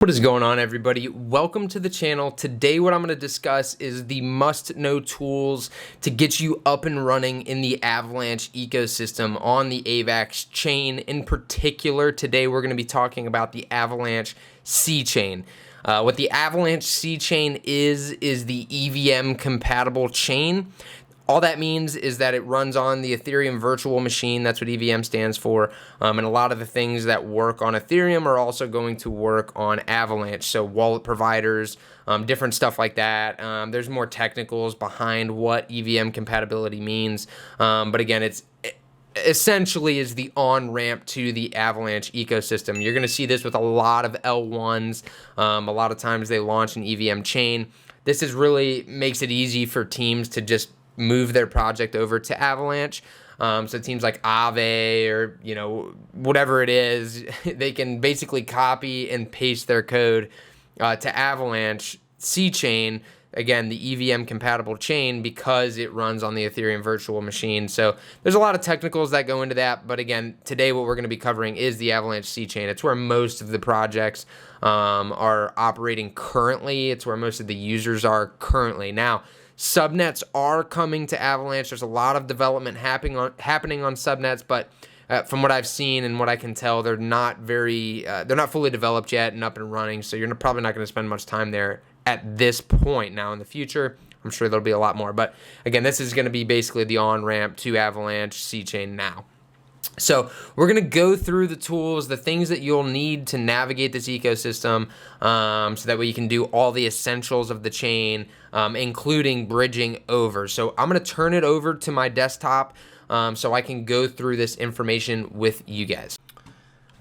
What is going on, everybody? Welcome to the channel. Today what I'm going to discuss is the must-know tools to get you up and running in the Avalanche ecosystem on the AVAX chain. In particular, today we're going to be talking about the Avalanche C-Chain. What the Avalanche C-Chain is the EVM compatible chain. All that means is that it runs on the Ethereum virtual machine. That's what EVM stands for. And a lot of the things that work on Ethereum are also going to work on Avalanche. So wallet providers, different stuff like that. There's more technicals behind what EVM compatibility means. But again, it's essentially is the on-ramp to the Avalanche ecosystem. You're going to see this with a lot of L1s. A lot of times they launch an EVM chain. This is really makes it easy for teams to just move their project over to Avalanche. So teams like Aave or, whatever it is, they can basically copy and paste their code to Avalanche C-Chain, again, the EVM compatible chain, because it runs on the Ethereum virtual machine. So there's a lot of technicals that go into that. But again, today what we're going to be covering is the Avalanche C-Chain. It's where most of the projects are operating currently. It's where most of the users are currently. Now, subnets are coming to Avalanche. There's a lot of development happening on subnets, but from what I've seen and what I can tell, they're not fully developed yet and up and running. So you're probably not going to spend much time there at this point. Now in the future, I'm sure there'll be a lot more. But again, this is going to be basically the on-ramp to Avalanche C-Chain now. So we're going to go through the tools, the things that you'll need to navigate this ecosystem, so that way you can do all the essentials of the chain, including bridging over. So I'm going to turn it over to my desktop so I can go through this information with you guys.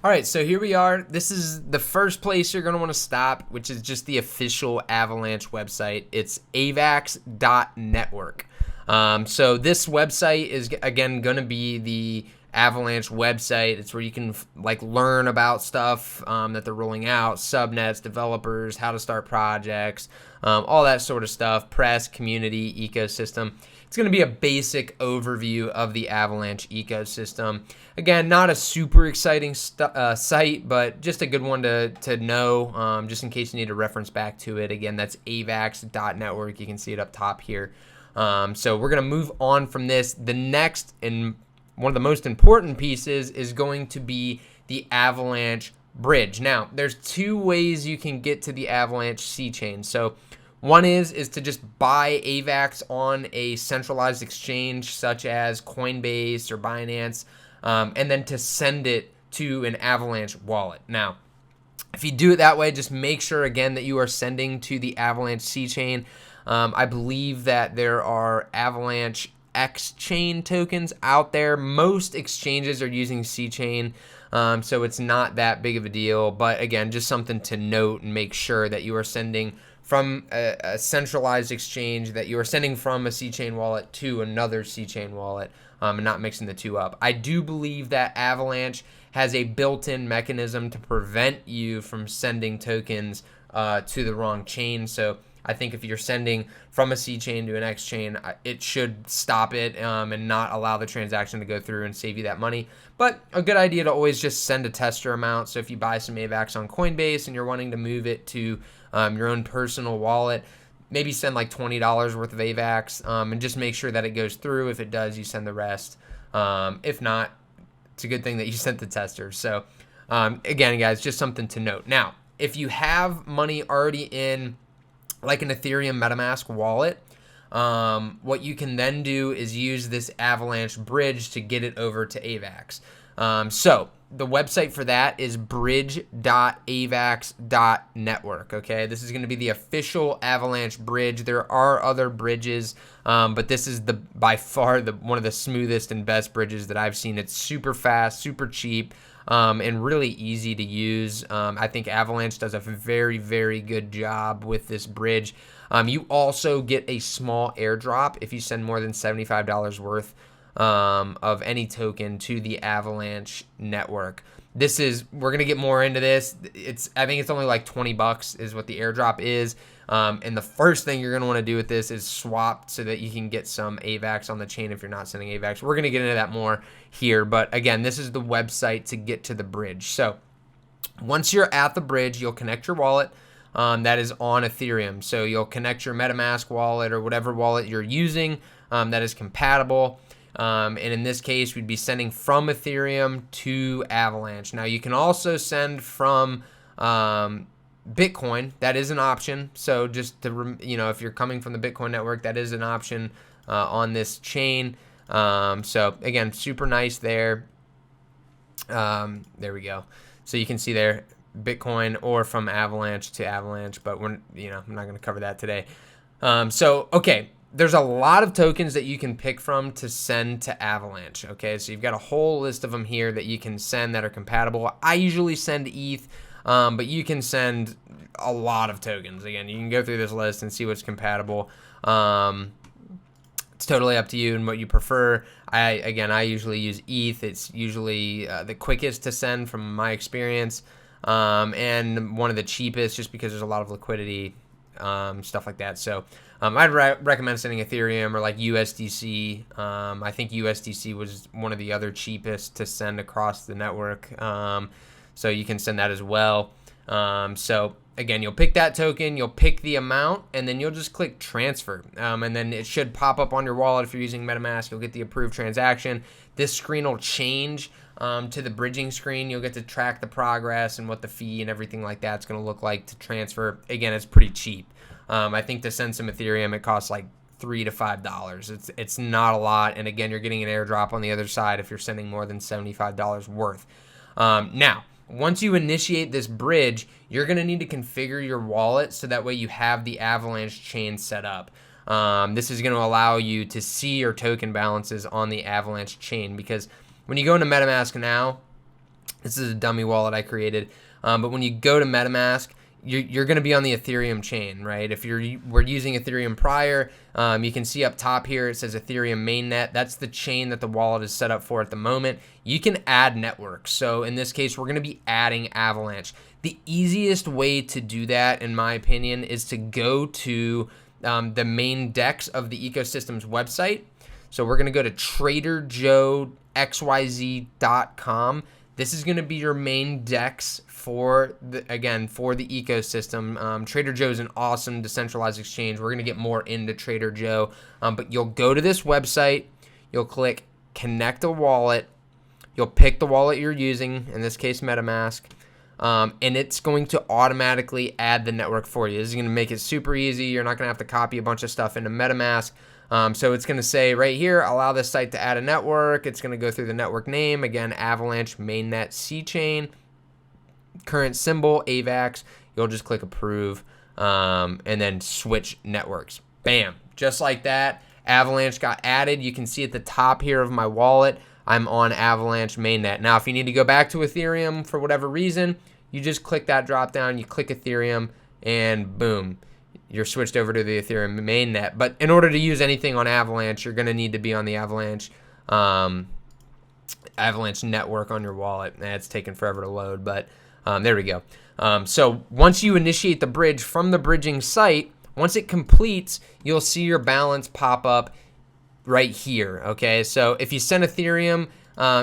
All right, so here we are. This is the first place you're going to want to stop, which is just the official Avalanche website. It's AVAX.network. So this website is, again, going to be the Avalanche website. It's where you can learn about stuff that they're rolling out, subnets, developers, how to start projects, all that sort of stuff, press, community, ecosystem. It's going to be a basic overview of the Avalanche ecosystem. Again, not a super exciting site, but just a good one to know, just in case you need a reference back to it. Again, that's avax.network. You can see it up top here. So we're going to move on from this. The next and one of the most important pieces is going to be the Avalanche Bridge. Now, there's two ways you can get to the Avalanche C-Chain. So one is to just buy AVAX on a centralized exchange such as Coinbase or Binance, and then to send it to an Avalanche wallet. Now, if you do it that way, just make sure, again, that you are sending to the Avalanche C-Chain. I believe that there are Avalanche X-Chain tokens out there. Most exchanges are using C-Chain, so it's not that big of a deal. But again, just something to note and make sure that you are sending from a centralized exchange, that you are sending from a C-Chain wallet to another C-Chain wallet, and not mixing the two up. I do believe that Avalanche has a built-in mechanism to prevent you from sending tokens to the wrong chain. So I think if you're sending from a C-Chain to an X-Chain, it should stop it and not allow the transaction to go through and save you that money. But a good idea to always just send a tester amount. So if you buy some AVAX on Coinbase and you're wanting to move it to your own personal wallet, maybe send like $20 worth of AVAX and just make sure that it goes through. If it does, you send the rest. If not, it's a good thing that you sent the tester. So again, guys, just something to note. Now, if you have money already in like an Ethereum MetaMask wallet, what you can then do is use this Avalanche Bridge to get it over to AVAX. So the website for that is bridge.avax.network. Okay, this is going to be the official Avalanche Bridge. There are other bridges, but this is by far one of the smoothest and best bridges that I've seen. It's super fast, super cheap, and really easy to use. I think Avalanche does a very, very good job with this bridge. You also get a small airdrop if you send more than $75 worth of any token to the Avalanche network. We're gonna get more into this. I think it's only like $20 is what the airdrop is. And the first thing you're gonna want to do with this is swap so that you can get some AVAX on the chain if you're not sending AVAX. We're gonna get into that more here, but again, this is the website to get to the bridge. So Once you're at the bridge, you'll connect your wallet that is on Ethereum. So you'll connect your MetaMask wallet or whatever wallet you're using that is compatible. And in this case, we'd be sending from Ethereum to Avalanche. Now, you can also send from Bitcoin. That is an option. So just to, if you're coming from the Bitcoin network, that is an option on this chain. So again, super nice there. There we go. So you can see there, Bitcoin or from Avalanche to Avalanche, but I'm not going to cover that today. Okay, there's a lot of tokens that you can pick from to send to Avalanche. Okay, so you've got a whole list of them here that you can send that are compatible. I usually send ETH, but you can send a lot of tokens. Again, you can go through this list and see what's compatible. It's totally up to you and what you prefer. I usually use ETH. It's usually the quickest to send from my experience, and one of the cheapest just because there's a lot of liquidity, stuff like that. So I'd recommend sending Ethereum or like USDC. I think USDC was one of the other cheapest to send across the network, so you can send that as well. So again, you'll pick that token, you'll pick the amount, and then you'll just click transfer. And then it should pop up on your wallet if you're using MetaMask. You'll get the approved transaction. This screen will change to the bridging screen. You'll get to track the progress and what the fee and everything like that's going to look like to transfer. Again, it's pretty cheap. I think to send some Ethereum, it costs like $3 to $5. It's not a lot. And again, you're getting an airdrop on the other side if you're sending more than $75 worth. Now, once you initiate this bridge, you're going to need to configure your wallet so that way you have the Avalanche chain set up. This is going to allow you to see your token balances on the Avalanche chain, because when you go into MetaMask now, this is a dummy wallet I created, but when you go to MetaMask, you're going to be on the Ethereum chain, right? If we're using Ethereum prior, you can see up top here it says Ethereum mainnet. That's the chain that the wallet is set up for at the moment. You can add networks. So in this case, we're going to be adding Avalanche. The easiest way to do that, in my opinion, is to go to the main DEX of the ecosystem's website. So we're going to go to traderjoexyz.com. This is going to be your main DEX for the ecosystem. Trader Joe is an awesome decentralized exchange. We're going to get more into Trader Joe, but you'll go to this website, you'll click connect a wallet, you'll pick the wallet you're using, in this case MetaMask, and it's going to automatically add the network for you. This is going to make it super easy. You're not going to have to copy a bunch of stuff into MetaMask. So it's going to say right here, allow this site to add a network. It's going to go through the network name. Again, Avalanche Mainnet C-Chain. Current symbol, AVAX. You'll just click approve, and then switch networks. Bam. Just like that, Avalanche got added. You can see at the top here of my wallet, I'm on Avalanche Mainnet. Now, if you need to go back to Ethereum for whatever reason, you just click that drop down, you click Ethereum, and boom, you're switched over to the Ethereum mainnet. But in order to use anything on Avalanche, you're going to need to be on the Avalanche network on your wallet. It's taken forever to load, but there we go. So once you initiate the bridge from the bridging site, once it completes, you'll see your balance pop up right here. Okay, so if you send Ethereum,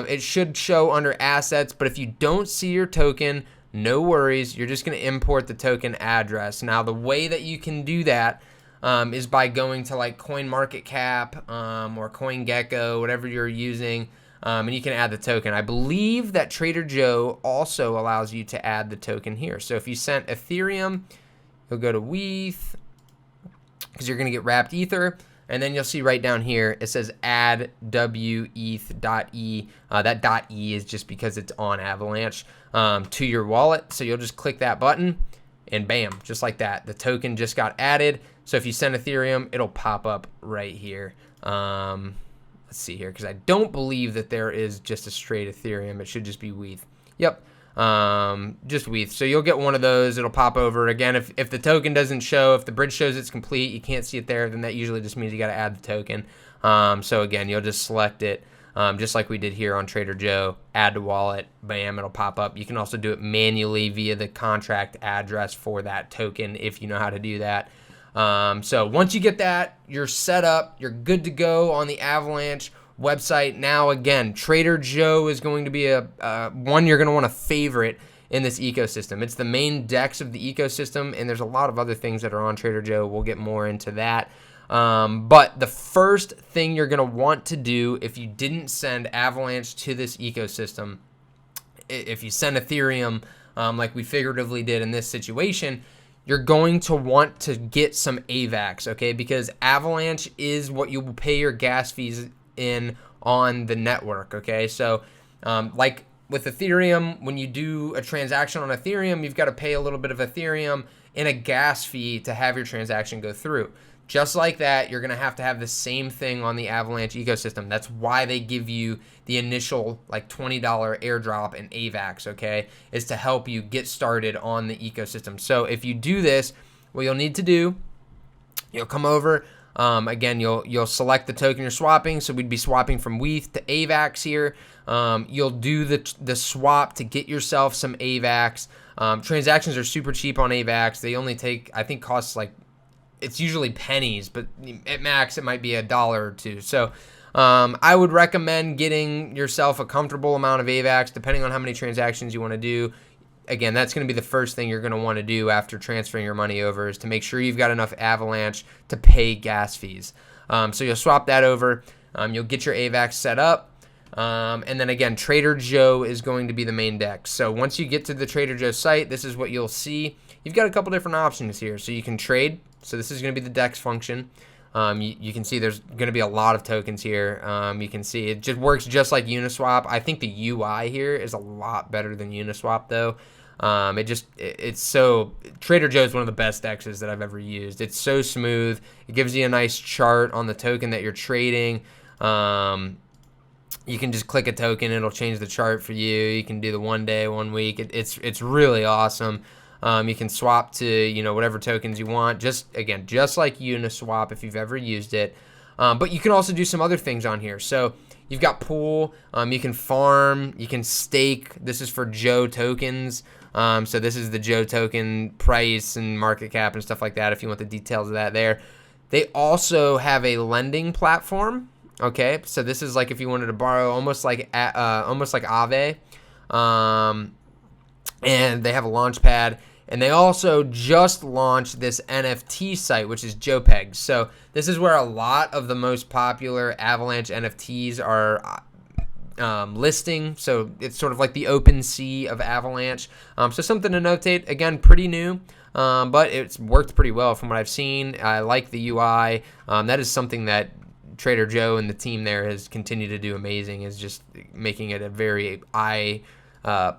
it should show under assets, but if you don't see your token, no worries, you're just going to import the token address. Now, the way that you can do that is by going to like CoinMarketCap or CoinGecko, whatever you're using, and you can add the token. I believe that Trader Joe also allows you to add the token here. So if you sent Ethereum, you'll go to WETH, because you're going to get wrapped Ether, and then you'll see right down here, it says add weth.e. That .e is just because it's on Avalanche to your wallet. So you'll just click that button, and bam, just like that. The token just got added. So if you send Ethereum, it'll pop up right here. Let's see here, because I don't believe that there is just a straight Ethereum. It should just be WETH. Yep. Just WETH. So you'll get one of those. It'll pop over. Again, if the token doesn't show, if the bridge shows it's complete, you can't see it there, then that usually just means you got to add the token. So again, you'll just select it, just like we did here on Trader Joe. Add to wallet. Bam, it'll pop up. You can also do it manually via the contract address for that token if you know how to do that. So once you get that, you're set up. You're good to go on the Avalanche website. Now, again, Trader Joe is going to be a one you're going to want to favorite in this ecosystem. It's the main DEX of the ecosystem, and there's a lot of other things that are on Trader Joe. We'll get more into that. But the first thing you're going to want to do if you didn't send Avalanche to this ecosystem, if you send Ethereum like we figuratively did in this situation, you're going to want to get some AVAX, okay? Because Avalanche is what you will pay your gas fees in on the network, okay? So like with Ethereum, when you do a transaction on Ethereum, you've got to pay a little bit of Ethereum and a gas fee to have your transaction go through. Just like that, you're going to have the same thing on the Avalanche ecosystem. That's why they give you the initial like $20 airdrop in AVAX, okay, is to help you get started on the ecosystem. So if you do this, what you'll need to do, you'll come over. Again, you'll select the token you're swapping. So we'd be swapping from WETH to AVAX here. You'll do the swap to get yourself some AVAX. Transactions are super cheap on AVAX. They only take, I think, costs like, it's usually pennies, but at max it might be $1 or $2. So I would recommend getting yourself a comfortable amount of AVAX, depending on how many transactions you want to do. Again, that's going to be the first thing you're going to want to do after transferring your money over, is to make sure you've got enough Avalanche to pay gas fees. So you'll swap that over. You'll get your AVAX set up. And then again, Trader Joe is going to be the main DEX. So once you get to the Trader Joe site, this is what you'll see. You've got a couple different options here. So you can trade. So this is going to be the DEX function. You can see there's going to be a lot of tokens here. You can see it just works just like Uniswap. I think the UI here is a lot better than Uniswap though. It's so, Trader Joe is one of the best DEXs that I've ever used. It's so smooth. It gives you a nice chart on the token that you're trading. You can just click a token, it'll change the chart for you. You can do the 1 day, 1 week. It's really awesome. You can swap to, whatever tokens you want. Just like Uniswap if you've ever used it. But you can also do some other things on here. So you've got pool. You can farm. You can stake. This is for Joe tokens. So this is the Joe token price and market cap and stuff like that, if you want the details of that there. They also have a lending platform. Okay, so this is like if you wanted to borrow, almost like Aave. And they have a launch pad. And they also just launched this NFT site, which is JoePeg. So this is where a lot of the most popular Avalanche NFTs are listing. So it's sort of like the open sea of Avalanche. So something to notate. Again, pretty new, but it's worked pretty well from what I've seen. I like the UI. That is something that Trader Joe and the team there has continued to do amazing, is just making it a very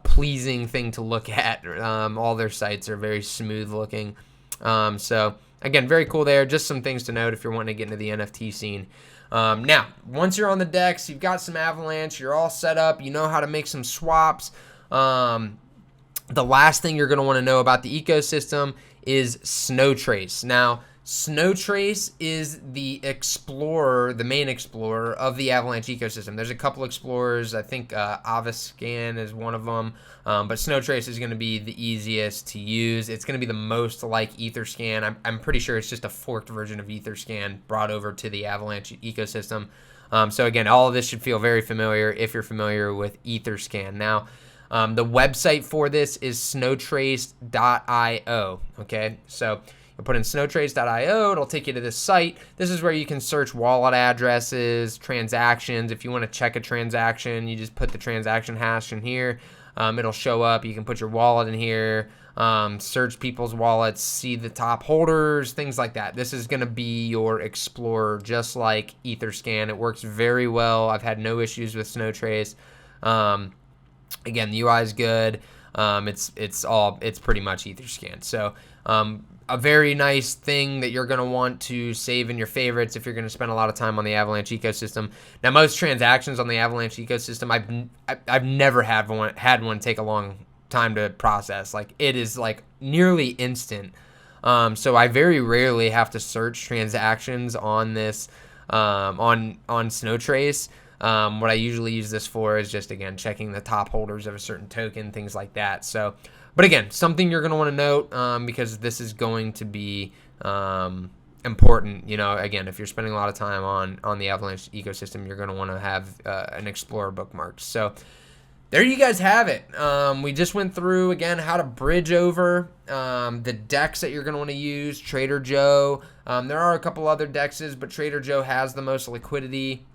pleasing thing to look at. All their sites are very smooth looking. So again, very cool there. Just some things to note if you're wanting to get into the NFT scene. Now, once you're on the DEX, you've got some Avalanche, you're all set up, you know how to make some swaps. The last thing you're going to want to know about the ecosystem is SnowTrace. Now, SnowTrace is the explorer, the main explorer of the Avalanche ecosystem. There's a couple explorers. I think AVAX is one of them. But SnowTrace is going to be the easiest to use. It's going to be the most like Etherscan. I'm pretty sure it's just a forked version of Etherscan brought over to the Avalanche ecosystem. So again, all of this should feel very familiar if you're familiar with Etherscan. Now, the website for this is snowtrace.io. Okay, so you'll put in snowtrace.io, it'll take you to this site. This is where you can search wallet addresses, transactions. If you want to check a transaction, you just put the transaction hash in here. It'll show up. You can put your wallet in here, search people's wallets, see the top holders, things like that. This is going to be your explorer, just like Etherscan. It works very well. I've had no issues with SnowTrace. Again, the UI is good. It's pretty much Etherscan. So, a very nice thing that you're going to want to save in your favorites if you're going to spend a lot of time on the Avalanche ecosystem. Now, most transactions on the Avalanche ecosystem, I've never had one take a long time to process. Like, it is like nearly instant. So I very rarely have to search transactions on this on SnowTrace. What I usually use this for is just, again, checking the top holders of a certain token, things like that. So, but again, something you're going to want to note because this is going to be important. Again, if you're spending a lot of time on the Avalanche ecosystem, you're going to want to have an Explorer bookmarked. So there you guys have it. We just went through again how to bridge over the DEX that you're going to want to use. Trader Joe. There are a couple other DEXs, but Trader Joe has the most liquidity.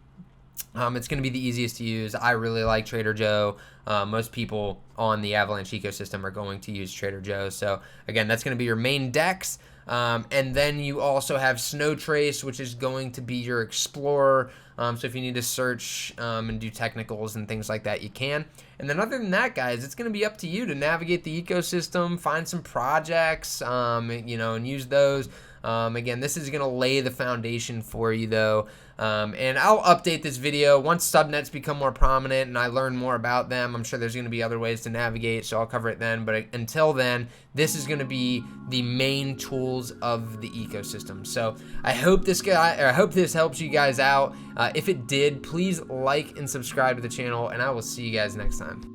It's going to be the easiest to use. I really like Trader Joe. Most people on the Avalanche ecosystem are going to use Trader Joe. So again, that's going to be your main DEX. And then you also have SnowTrace, which is going to be your explorer. So if you need to search and do technicals and things like that, you can. And then other than that, guys, it's going to be up to you to navigate the ecosystem, find some projects, and use those. Again, this is going to lay the foundation for you, though. And I'll update this video once subnets become more prominent and I learn more about them. I'm sure there's going to be other ways to navigate, so I'll cover it then. But until then, this is going to be the main tools of the ecosystem. So I hope this helps you guys out. If it did, please like and subscribe to the channel, and I will see you guys next time.